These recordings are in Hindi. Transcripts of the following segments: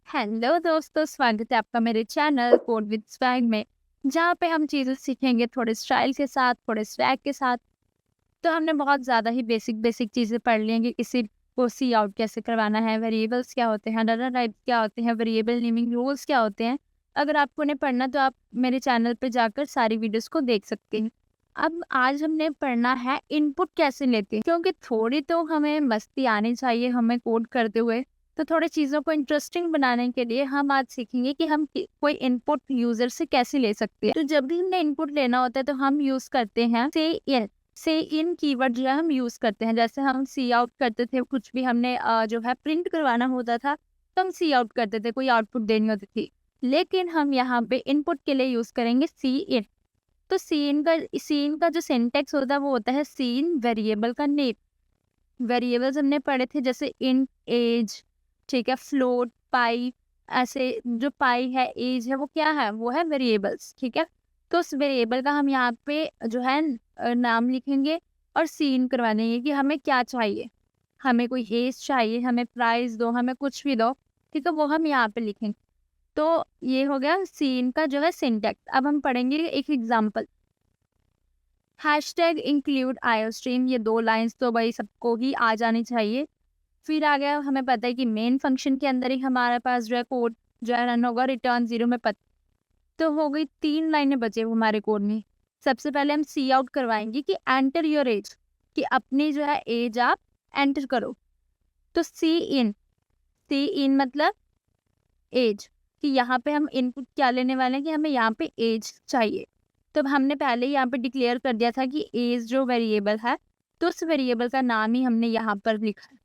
हेलो दोस्तों, स्वागत है आपका मेरे चैनल कोड विद स्वैग में, जहाँ पे हम चीज़ें सीखेंगे थोड़े स्टाइल के साथ, थोड़े स्वैग के साथ। तो हमने बहुत ज़्यादा ही बेसिक बेसिक चीज़ें पढ़ ली हैं कि किसी को सी आउट कैसे करवाना है, वेरिएबल्स क्या होते हैं, डाटा टाइप क्या होते हैं, वेरिएबल नेमिंग रूल्स क्या होते हैं। अगर आपको उन्हें पढ़ना तो आप मेरे चैनल पे जाकर सारी वीडियोस को देख सकते हैं। अब आज हमने पढ़ना है इनपुट कैसे लेते हैं, क्योंकि थोड़ी तो हमें मस्ती आनी चाहिए हमें कोड करते हुए। तो थोड़े चीज़ों को इंटरेस्टिंग बनाने के लिए हम आज सीखेंगे कि हम कोई इनपुट यूजर से कैसे ले सकते हैं। तो जब भी हमने इनपुट लेना होता है तो हम यूज करते हैं से इन कीवर्ड जो है हम यूज करते हैं। जैसे हम सी आउट करते थे, कुछ भी हमने जो है प्रिंट करवाना होता था तो हम सी आउट करते थे, कोई आउटपुट देनी होती थी। लेकिन हम यहाँ पे इनपुट के लिए यूज करेंगे सी इन। तो सीन का जो सिंटेक्स होता है वो होता है सीन वेरिएबल का नेम। वेरिएबल्स हमने पढ़े थे जैसे इंट, एज, ठीक है, फ्लोट, पाई। ऐसे जो पाई है, एज है, वो क्या है, वो है वेरिएबल्स, ठीक है। तो उस वेरिएबल का हम यहाँ पे जो है नाम लिखेंगे और सीन करवा देंगे कि हमें क्या चाहिए। हमें कोई एज चाहिए, हमें प्राइस दो, हमें कुछ भी दो, ठीक है, वो हम यहाँ पे लिखेंगे। तो ये हो गया सीन का जो है सिंटेक्स। अब हम पढ़ेंगे एक एग्जाम्पल। हैशटैग इंक्लूड आयोस्ट्रीम, ये दो लाइंस तो भाई सबको ही आ जानी चाहिए। फिर आ गया, हमें पता है कि मेन फंक्शन के अंदर ही हमारे पास जो है कोड जो है रन होगा, रिटर्न 0 में पता। तो हो गई 3 लाइनें बचे हुए हमारे कोड में। सबसे पहले हम सी आउट करवाएंगे कि एंटर योर एज, कि अपनी जो है एज आप एंटर करो। तो सी इन मतलब एज, कि यहाँ पे हम इनपुट क्या लेने वाले हैं कि हमें यहाँ पे एज चाहिए। तो अब हमने पहले ही यहाँ पे डिक्लेयर कर दिया था कि एज जो वेरिएबल है, तो उस वेरिएबल का नाम ही हमने यहाँ पर लिखा है।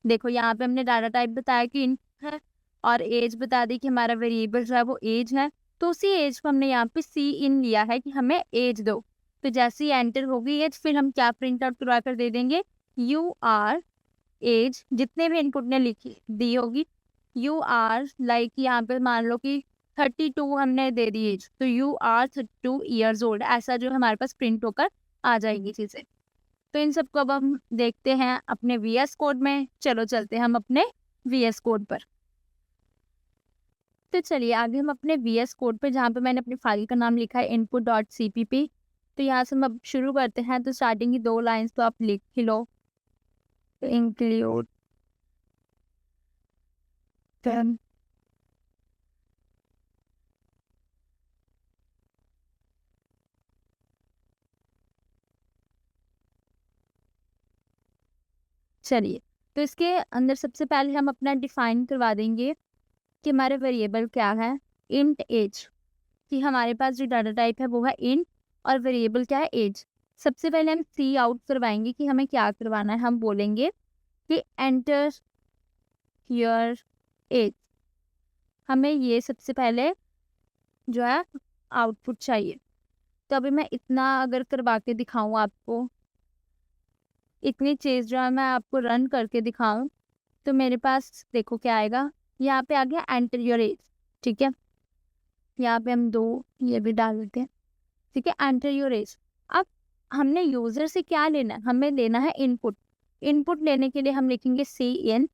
देखो यहाँ पे हमने डाटा टाइप बताया कि int है और एज बता दी कि हमारा वेरिएबल जो है वो एज है। तो उसी एज को हमने यहाँ पे सी इन लिया है कि हमें एज दो। तो जैसे ही एंटर होगी एज, फिर हम क्या प्रिंट आउट करवा कर दे देंगे, यू आर एज, जितने भी इनपुट ने लिखी दी होगी। यू आर लाइक यहाँ पे मान लो कि 32 हमने दे दी एज, तो यू आर 32 ईयर्स ओल्ड, ऐसा जो हमारे पास प्रिंट होकर आ जाएगी चीज़ें। तो इन सबको अब हम देखते हैं अपने वीएस कोड में। चलो चलते हैं हम अपने वीएस कोड पर। तो चलिए आगे हम अपने वीएस कोड पे, जहाँ पे मैंने अपनी फाइल का नाम लिखा है input.cpp। तो यहाँ से हम अब शुरू करते हैं। तो स्टार्टिंग की 2 लाइंस तो आप लिख ही लो, इंक्लूड देम। चलिए, तो इसके अंदर सबसे पहले हम अपना डिफाइन करवा देंगे कि हमारे वेरिएबल क्या है, इंट एज, कि हमारे पास जो डाटा टाइप है वो है इंट और वेरिएबल क्या है, एज। सबसे पहले हम सी आउट करवाएंगे कि हमें क्या करवाना है। हम बोलेंगे कि एंटर योर एज, हमें ये सबसे पहले जो है आउटपुट चाहिए। तो अभी मैं इतना अगर करवा के दिखाऊं आपको, इतनी चीज़ जो है मैं आपको रन करके दिखाऊं, तो मेरे पास देखो क्या आएगा। यहाँ पे आ गया एंटर योर एज, ठीक है। यहाँ पे हम 2 ये भी डाल देते हैं, ठीक है, एंटर योर एज। अब हमने यूजर से क्या लेना है, हमें लेना है इनपुट। इनपुट लेने के लिए हम लिखेंगे सी इन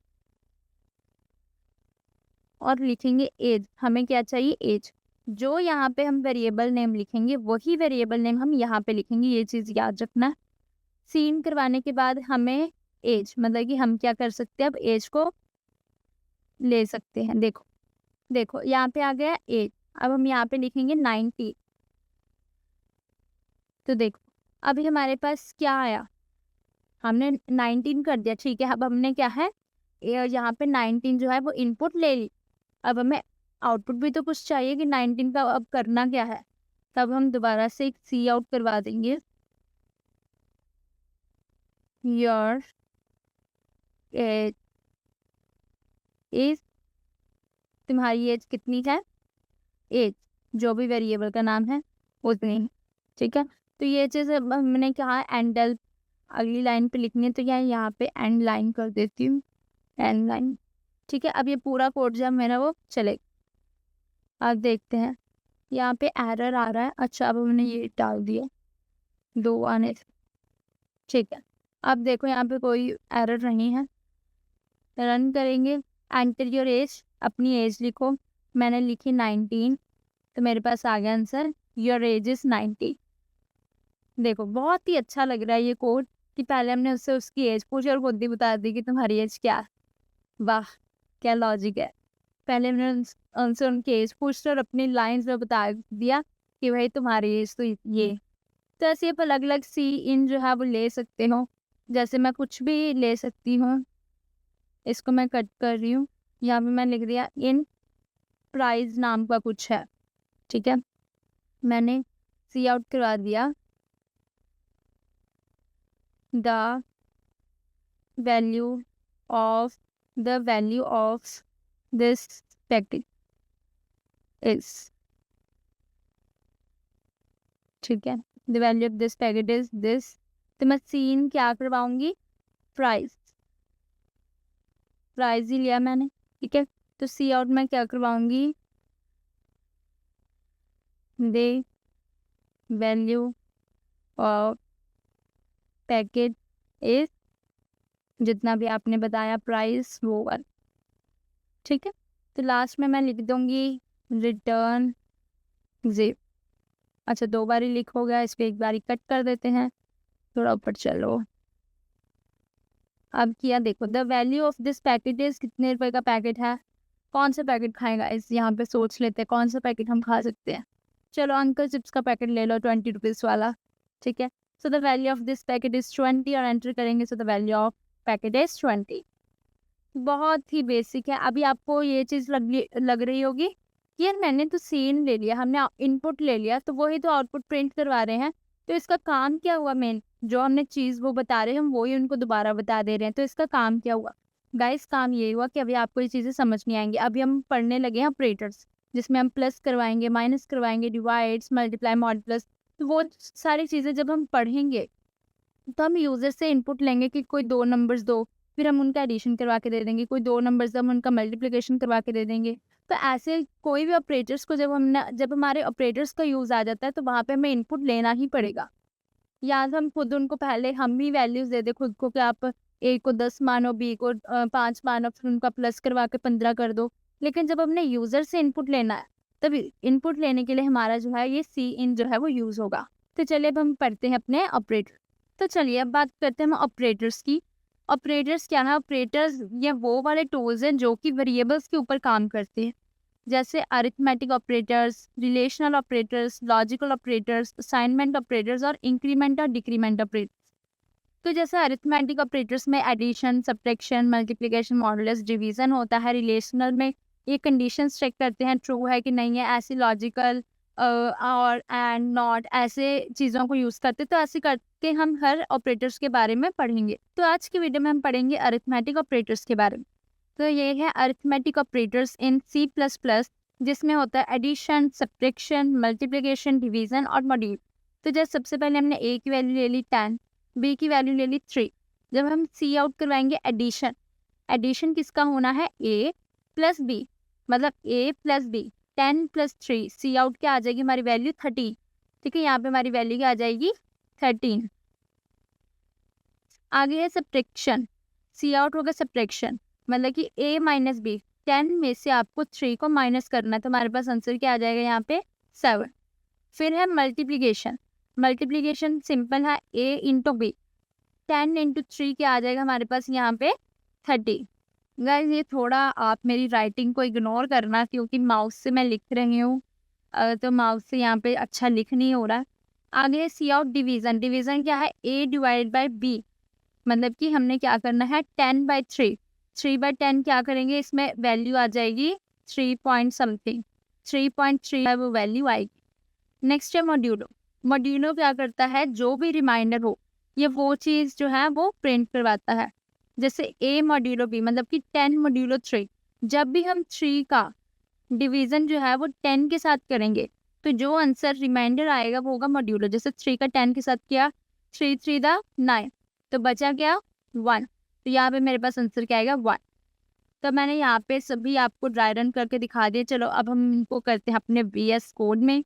और लिखेंगे एज। हमें क्या चाहिए, एज। जो यहाँ पे हम वेरिएबल नेम लिखेंगे वही वेरिएबल नेम हम यहाँ पे लिखेंगे, ये चीज़ याद रखना। सीन करवाने के बाद हमें एज, मतलब कि हम क्या कर सकते हैं, अब एज को ले सकते हैं। देखो देखो यहाँ पे आ गया एज। अब हम यहाँ पे लिखेंगे 90। तो देखो अभी हमारे पास क्या आया, हमने 19 कर दिया, ठीक है। अब हमने क्या है, यहाँ पे 19 जो है वो इनपुट ले ली। अब हमें आउटपुट भी तो कुछ चाहिए कि 19 का अब करना क्या है। तब हम दोबारा से एक सी आउट करवा देंगे, योर एज इज, तुम्हारी एज कितनी है, एज जो भी वेरिएबल का नाम है उतनी, ठीक है। तो ये चीज़ अब हमने कहा एंडल अगली लाइन पे लिखनी है, तो यहाँ पे एंड लाइन कर देती हूँ, एंड लाइन, ठीक है। अब ये पूरा कोड जब मेरा वो चलेगा। अब देखते हैं यहाँ पे एरर आ रहा है। अच्छा, अब हमने ये डाल दिया 2 आने से, ठीक है। अब देखो यहाँ पे कोई एरर नहीं है। रन करेंगे, एंटर योर एज, अपनी एज लिखो। मैंने लिखी 19, तो मेरे पास आ गया आंसर, योर एज इज 90। देखो बहुत ही अच्छा लग रहा है ये कोड कि पहले हमने उससे उसकी एज पूछी और खुद ही बता दी कि तुम्हारी एज क्या है। वाह, क्या लॉजिक है। पहले हमने उनसे उनकी एज पूछ ली और अपनी लाइन्स में बता दिया कि भाई तुम्हारी एज तो ये। तो ऐसे आप अलग अलग सी इन जो है वो ले सकते हो। जैसे मैं कुछ भी ले सकती हूँ, इसको मैं कट कर रही हूँ। यहाँ पे मैं लिख दिया इन प्राइस नाम का कुछ है, ठीक है। मैंने सी आउट करवा दिया the value of this packet is, ठीक है। The value of this packet is this. तो मैं सीन क्या करवाऊंगी, प्राइस ही लिया मैंने, ठीक है। तो सी आउट में क्या करवाऊंगी, the value of packet is, जितना भी आपने बताया प्राइस वो वाला, ठीक है। तो लास्ट में मैं लिख दूंगी रिटर्न 0। अच्छा, 2 बारी लिखो गया, इसको 1 बारी कट कर देते हैं। थोड़ा ऊपर चलो। अब किया देखो, the value of this packet is, कितने रुपए का पैकेट है, कौन सा पैकेट खाएगा, इस यहाँ पे सोच लेते हैं कौन सा पैकेट हम खा सकते हैं। चलो अंकल चिप्स का पैकेट ले लो 20 रुपीज़ वाला, ठीक है। So the value of this packet is 20 और एंटर करेंगे। So the value of packet is 20। बहुत ही बेसिक है। अभी आपको ये चीज़ लग रही होगी कि यार मैंने तो सीन ले लिया, हमने इनपुट ले लिया, तो वही तो आउटपुट प्रिंट करवा रहे हैं, तो इसका काम क्या हुआ। मेन जो हमने चीज़ वो बता रहे हैं हम वही उनको दोबारा बता दे रहे हैं, तो इसका काम क्या हुआ गाइस। काम ये हुआ कि अभी आपको ये चीज़ें समझ नहीं आएंगी। अभी हम पढ़ने लगे हैं ऑपरेटर्स, जिसमें हम प्लस करवाएंगे, माइनस करवाएंगे, डिवाइड्स, मल्टीप्लाई, मॉड प्लस। तो वो सारी चीज़ें जब हम पढ़ेंगे तो हम यूज़र से इनपुट लेंगे कि कोई 2 नंबर्स दो, फिर हम उनका एडिशन करवा के दे देंगे। कोई 2 नंबर्स हम उनका मल्टीप्लिकेशन करवा के दे देंगे। तो ऐसे कोई भी ऑपरेटर्स को जब हमारे ऑपरेटर्स का यूज़ आ जाता है तो वहाँ पे हमें इनपुट लेना ही पड़ेगा। या तो हम खुद उनको पहले हम ही वैल्यूज़ दे दें खुद को कि आप ए को 10 मानो, बी को 5 मानो, फिर उनका प्लस करवा के 15 कर दो। लेकिन जब हमने यूज़र से इनपुट लेना है, तब इनपुट लेने के लिए हमारा जो है ये सी इन जो है वो यूज़ होगा। तो चलिए अब हम पढ़ते हैं अपने ऑपरेटर। तो चलिए अब बात करते हैं हम ऑपरेटर्स की। ऑपरेटर्स क्या है, ऑपरेटर्स ये वो वाले टूल्स हैं जो कि वेरिएबल्स के ऊपर काम करते हैं। जैसे arithmetic operators, relational operators, logical operators, assignment operators और इंक्रीमेंट और डिक्रीमेंट ऑपरेटर्स। तो जैसे अरिथमेटिक ऑपरेटर्स में addition, subtraction, multiplication, modulus, division होता है। रिलेशनल में ये कंडीशंस चेक करते हैं ट्रू है कि नहीं है। ऐसी लॉजिकल और एंड नॉट ऐसे चीज़ों को यूज़ करते, तो ऐसे करके हम हर ऑपरेटर्स के बारे में पढ़ेंगे। तो आज की वीडियो में हम पढ़ेंगे अरिथमेटिक ऑपरेटर्स के बारे में। तो ये है अरिथमेटिक ऑपरेटर्स इन C++, जिसमें होता है एडिशन, सब्ट्रैक्शन, मल्टीप्लिकेशन, डिवीजन और मॉड्यूल। तो जैसे सबसे पहले हमने ए की वैल्यू ले ली 10, बी की वैल्यू ले ली 3। जब हम सी आउट करवाएंगे एडिशन, एडिशन किसका होना है, ए प्लस बी, मतलब ए प्लस बी, 10 + 3, सी आउट क्या आ जाएगी हमारी वैल्यू 30, ठीक है। यहाँ पे हमारी वैल्यू क्या आ जाएगी 13। आगे है सब्ट्रैक्शन, सी आउट होगा सब्ट्रैक्शन, मतलब कि a माइनस बी, 10 में से आपको 3 को माइनस करना है, तो हमारे पास आंसर क्या आ जाएगा यहाँ पे 7। फिर है मल्टीप्लिकेशन, मल्टीप्लिकेशन सिंपल है a इंटू बी, 10 × 3 क्या आ जाएगा हमारे पास यहाँ पे 30। गाइस ये थोड़ा आप मेरी राइटिंग को इग्नोर करना क्योंकि माउस से मैं लिख रही हूँ, तो माउस से यहाँ पे अच्छा लिख नहीं हो रहा है। आगे है सी आउट डिवीजन, डिवीजन क्या है a डिवाइड बाई बी, मतलब कि हमने क्या करना है 10/3, 3/10 क्या करेंगे, इसमें वैल्यू आ जाएगी 3 पॉइंट समथिंग, 3.3 है वो वैल्यू आएगी। नेक्स्ट है मॉड्यूलो, मॉड्यूलो क्या करता है, जो भी रिमाइंडर हो ये वो चीज़ जो है वो प्रिंट करवाता है। जैसे a मॉड्यूलो b, मतलब कि 10 मॉड्यूलो 3, जब भी हम 3 का डिवीज़न जो है वो 10 के साथ करेंगे तो जो आंसर रिमाइंडर आएगा वो होगा मॉड्यूलो। जैसे 3 का 10 के साथ किया, 3 3 दा 9, तो बचा क्या 1, तो यहाँ पे मेरे पास आंसर क्या आएगा 1। तो मैंने यहाँ पे सभी आपको ड्राई रन करके दिखा दिए। चलो अब हम इनको करते हैं अपने VS कोड में।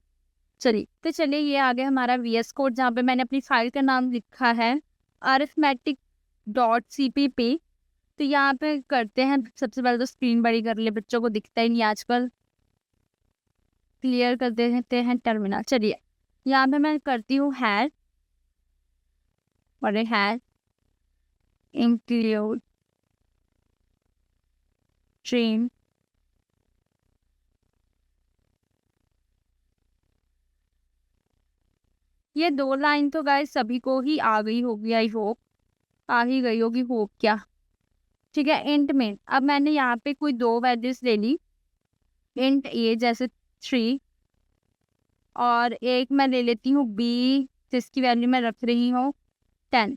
चलिए ये आ गया हमारा VS कोड, जहाँ पे मैंने अपनी फाइल का नाम लिखा है arithmetic.cpp। तो यहाँ पे करते हैं, सबसे पहले तो स्क्रीन बड़ी कर ले, बच्चों को दिखता ही नहीं आजकल। क्लियर कर देते हैं टर्मिनल। चलिए यहाँ पे मैं करती हूँ हैड, और हैड इंक्लूड स्ट्रीम ये 2 लाइन तो गाइस सभी को ही आ गई होगी, आई होप आ ही गई होगी, होप क्या। ठीक है, इंट में अब मैंने यहाँ पे कोई 2 वैल्यूज ले ली, इंट ए जैसे 3, और एक मैं ले लेती हूँ बी जिसकी वैल्यू मैं रख रही हूँ 10।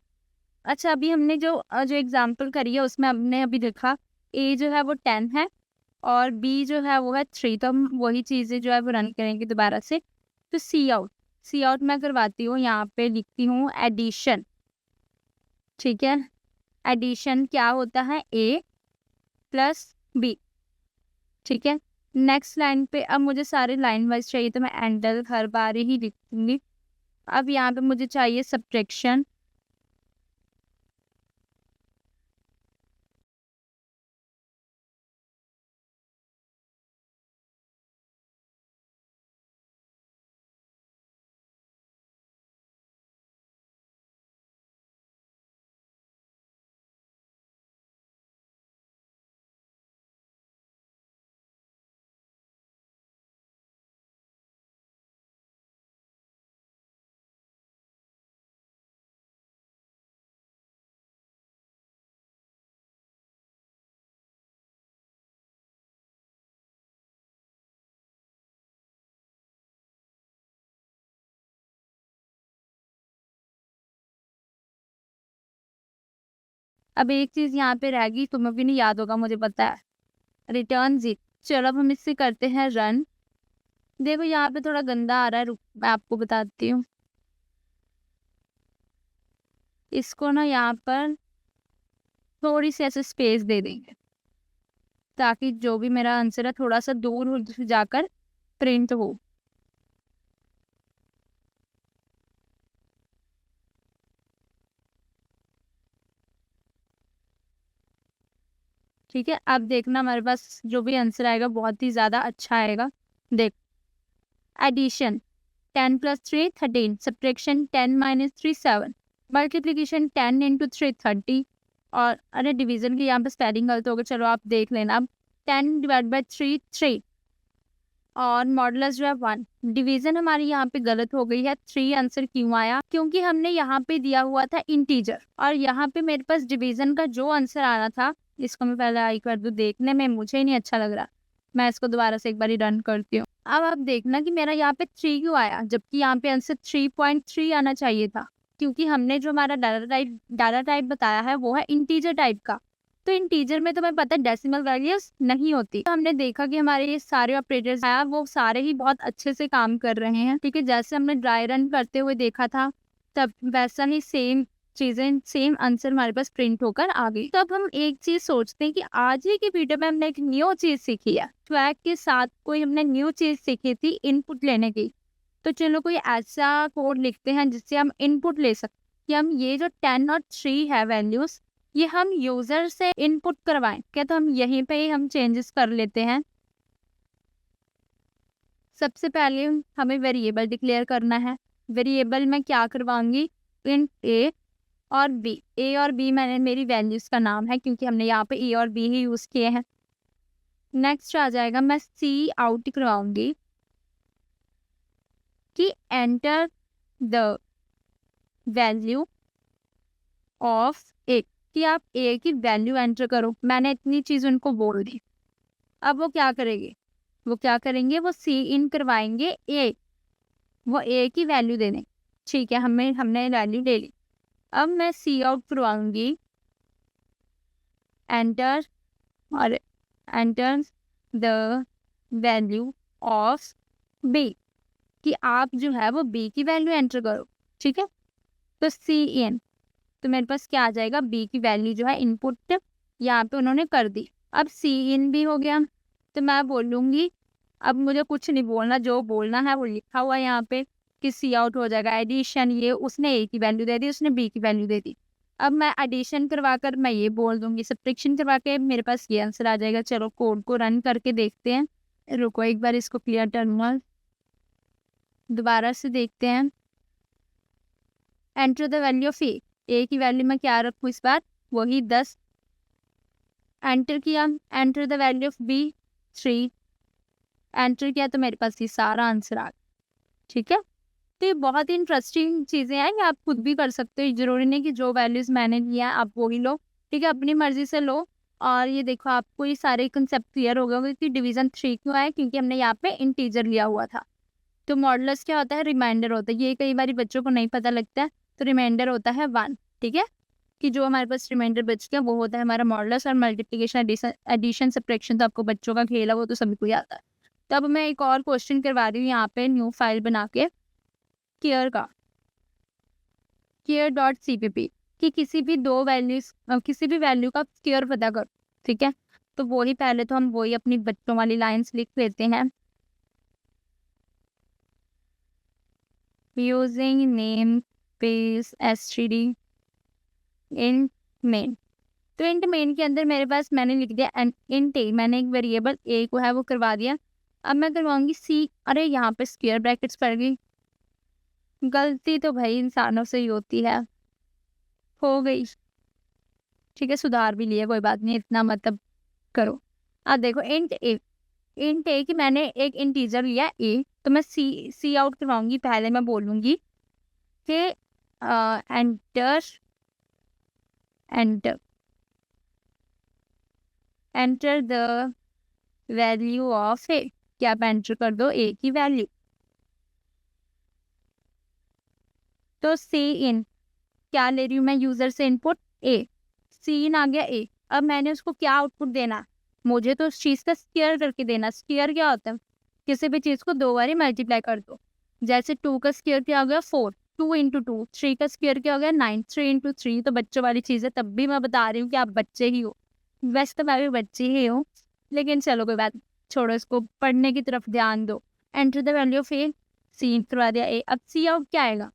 अच्छा, अभी हमने जो एग्जाम्पल करी है उसमें हमने अभी देखा ए जो है वो 10 है और बी जो है वो है 3, तो हम वही चीज़ें जो है वो रन करेंगे दोबारा से। तो सी आउट मैं करवाती हूँ, यहाँ पे लिखती हूँ एडिशन। ठीक है, एडिशन क्या होता है, ए प्लस बी। ठीक है, नेक्स्ट लाइन पे अब मुझे सारे लाइन वाइज चाहिए, तो मैं एंडल हर बार ही लिखूंगी। अब यहाँ पे मुझे चाहिए सब्ट्रैक्शन। अब एक चीज यहाँ पे रह गई, तुम्हें भी नहीं याद होगा मुझे पता है, रिटर्न जी। चलो अब हम इससे करते हैं रन। देखो यहाँ पे थोड़ा गंदा आ रहा है, रुक मैं आपको बताती हूँ। इसको ना यहाँ पर थोड़ी सी ऐसे स्पेस दे देंगे ताकि जो भी मेरा आंसर है थोड़ा सा दूर जाकर प्रिंट हो। ठीक है, अब देखना हमारे पास जो भी आंसर आएगा बहुत ही ज्यादा अच्छा आएगा। देख, एडिशन 10 + 3 13, सब्ट्रैक्शन 10 - 3 7, मल्टीप्लिकेशन 10 × 3 30, और अरे डिवीजन की यहाँ पे स्पेलिंग गलत हो गई, चलो आप देख लेना। अब 10/3 3, और मॉडुलस जो है 1। डिवीजन हमारी यहाँ पे गलत हो गई है, 3 आंसर क्यों आया, क्योंकि हमने यहाँ पे दिया हुआ था इंटीजर, और यहाँ पे मेरे पास डिवीजन का जो आंसर आना था, इसको मैं पहले आई कर दूं, देखने में मुझे नहीं अच्छा लग रहा, मैं इसको दोबारा से एक बार रन करती हूँ। अब आप देखना कि मेरा यहाँ पे 3 क्यों आया, जबकि यहाँ पे आंसर 3.3 आना चाहिए था, क्योंकि हमने जो हमारा डाटा टाइप बताया है वो है इंटीजर टाइप का। तो इंटीजर में तुम्हें पता है डेसिमल वैल्यूज नहीं होती। तो हमने देखा कि हमारे ये सारे ऑपरेटर्स आया वो सारे ही बहुत अच्छे से काम कर रहे हैं। ठीक है, जैसे हमने ड्राई रन करते हुए देखा था तब वैसा ही सेम चीजें, सेम आंसर हमारे पास प्रिंट होकर आ गई। तो अब हम एक चीज सोचते हैं कि आज ही की वीडियो में हमने एक न्यू चीज सीखी है, स्वैग के साथ कोई हमने न्यू चीज सीखी थी इनपुट लेने की। तो चलो कोई ऐसा कोड लिखते हैं जिससे हम इनपुट ले सकते कि हम ये जो 10 और 3 है वैल्यूज, ये हम यूजर से इनपुट करवाएं क्या। तो हम यहीं पे ही हम चेंजेस कर लेते हैं। सबसे पहले हमें वेरिएबल डिक्लेयर करना है। वेरिएबल में क्या करवाऊंगी, इंट ए और बी। ए और बी मैंने मेरी वैल्यूज का नाम है क्योंकि हमने यहाँ पे ए और बी ही यूज किए हैं। नेक्स्ट आ जाएगा, मैं सी आउट करवाऊंगी कि एंटर द वैल्यू ऑफ ए, कि आप ए की वैल्यू एंटर करो। मैंने इतनी चीज उनको बोल दी। अब वो क्या करेंगे, वो सी इन करवाएंगे ए, वो ए की वैल्यू देने। ठीक है, हमने वैल्यू ले ली। अब मैं सी आउट करवाऊंगी एंटर, और enter the value of B, कि आप जो है वो बी की वैल्यू एंटर करो। ठीक है, तो सी इन, तो मेरे पास क्या आ जाएगा, बी की वैल्यू जो है इनपुट यहाँ पे उन्होंने कर दी। अब सी इन भी हो गया, तो मैं बोलूँगी, अब मुझे कुछ नहीं बोलना, जो बोलना है वो लिखा हुआ है यहाँ पे कि सी आउट हो जाएगा। एडिशन, ये उसने ए की वैल्यू दे दी, उसने बी की वैल्यू दे दी। अब मैं एडिशन करवाकर मैं ये बोल दूंगी, सब्ट्रैक्शन करवा के मेरे पास ये आंसर आ जाएगा। चलो कोड को रन करके देखते हैं। रुको एक बार इसको क्लियर टर्मिनल दोबारा से देखते हैं। एंटर द वैल्यू ऑफ ए की वैल्यू मैं क्या रखूँ इस बार, वही 10। एंटर किया। Enter the value of B 3। Enter किया तो मेरे पास ये सारा आंसर आ गया। ठीक है, तो ये बहुत ही इंटरेस्टिंग चीज़ें हैं, ये आप खुद भी कर सकते हो। जरूरी नहीं कि जो वैल्यूज़ मैंने लिया आप वही लो, ठीक है, अपनी मर्जी से लो। और ये देखो आपको ये सारे कंसेप्ट क्लियर हो गए होंगे कि डिवीजन 3 क्यों आया, क्योंकि हमने यहाँ पे इंटीजर लिया हुआ था। तो मॉडुलस क्या होता है, रिमाइंडर होता है। ये कई बार बच्चों को नहीं पता लगता है। तो रिमाइंडर होता है 1, ठीक है, कि जो हमारे पास रिमाइंडर बच गया वो होता है हमारा मॉडुलस। और मल्टीप्लिकेशन एडिशन सब्ट्रैक्शन तो आपको बच्चों का खेल है, वो तो सभी को ही आता है। तो अब मैं एक और क्वेश्चन करवा रही हूँ यहाँ पे न्यू फाइल बना के केयर का, केयर.cpp, कि किसी भी दो वैल्यूज किसी भी वैल्यू का केयर पता करो। ठीक है, तो वही पहले तो हम वही अपनी बच्चों वाली लाइंस लिख लेते हैं। Using name space std int main। तो इंट मेन के अंदर मेरे पास मैंने लिख दिया इंट ए, मैंने एक वेरिएबल ए को है वो करवा दिया। अब मैं करवाऊंगी सी। अरे यहाँ पे स्क्वायर ब्रैकेट्स पड़ गई, गलती तो भाई इंसानों से ही होती है, हो गई। ठीक है, सुधार भी लिया, कोई बात नहीं, इतना मतलब करो। अब देखो इंट ए की मैंने एक इंटीजर लिया ए, तो मैं सी आउट करवाऊंगी। पहले मैं बोलूंगी कि enter enter enter the value of A, क्या आप एंटर कर दो ए की वैल्यू। तो सी इन क्या ले रही हूँ मैं यूजर से इनपुट ए, सी इन आ गया ए। अब मैंने उसको क्या आउटपुट देना, मुझे तो उस चीज का स्क्वायर करके देना। स्क्वायर क्या होता है, किसी भी चीज को दो बार मल्टीप्लाई कर दो। जैसे 2 का स्क्वायर क्या हो गया 4, 2 इंटू 2। 3 का स्क्वायर क्या हो गया 9, 3 इंटू 3। तो बच्चों वाली चीज है, तब भी मैं बता रही हूँ कि आप बच्चे ही हो। वैसे तो मैं भी बच्ची ही हूँ, लेकिन चलो कोई बात नहीं, छोड़ो, इसको पढ़ने की तरफ ध्यान दो। एंटर द वैल्यू ऑफ ए, सी करवा दिया ए। अब सी आउट क्या आएगा,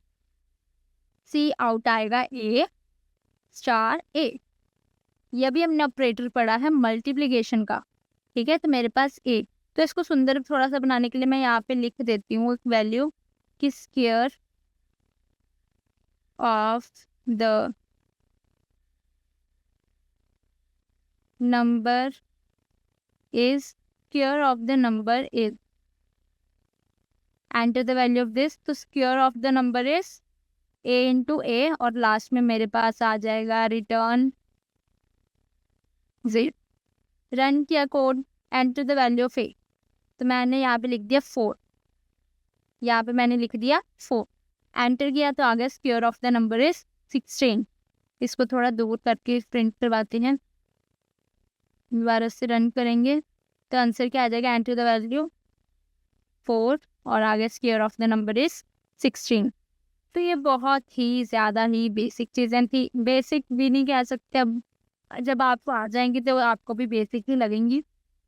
सी आउट आएगा ए स्टार ए। यह भी हमने ऑपरेटर पढ़ा है मल्टीप्लिकेशन का। ठीक है, तो मेरे पास ए, तो इसको सुंदर थोड़ा सा बनाने के लिए मैं यहाँ पे लिख देती हूँ एक वैल्यू कि square of the number is, square of the number is, enter the value of this. तो square of the number is A into A, और लास्ट में मेरे पास आ जाएगा रिटर्न 0। रन किया code, enter the value of A, तो मैंने यहाँ पे लिख दिया 4। यहाँ पे मैंने लिख दिया 4, एंटर किया तो आ गया square of the number is 16। इसको थोड़ा दूर करके प्रिंट करवाते हैं, दोबारा से रन करेंगे तो आंसर क्या आ जाएगा, एंटर द वैल्यू 4 और आ गया square of the number is 16। तो ये बहुत ही ज़्यादा ही बेसिक चीज़ें थी, बेसिक भी नहीं कह सकते, अब जब आपको आ जाएंगी तो आपको भी बेसिक ही लगेंगी।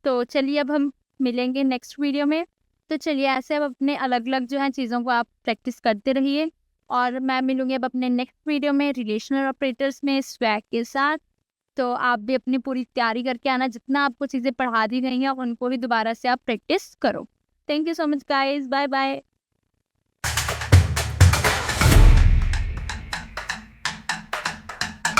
तो चलिए अब हम मिलेंगे नेक्स्ट वीडियो में। तो चलिए ऐसे अब अपने अलग अलग जो है चीज़ों को आप प्रैक्टिस करते रहिए, और मैं मिलूंगी अब अपने नेक्स्ट वीडियो में रिलेशनल ऑपरेटर्स में स्वैग के साथ। तो आप भी अपनी पूरी तैयारी करके आना, जितना आपको चीज़ें पढ़ा दी गई हैं उनको भी दोबारा से आप प्रैक्टिस करो। Thank you so much guys, bye bye.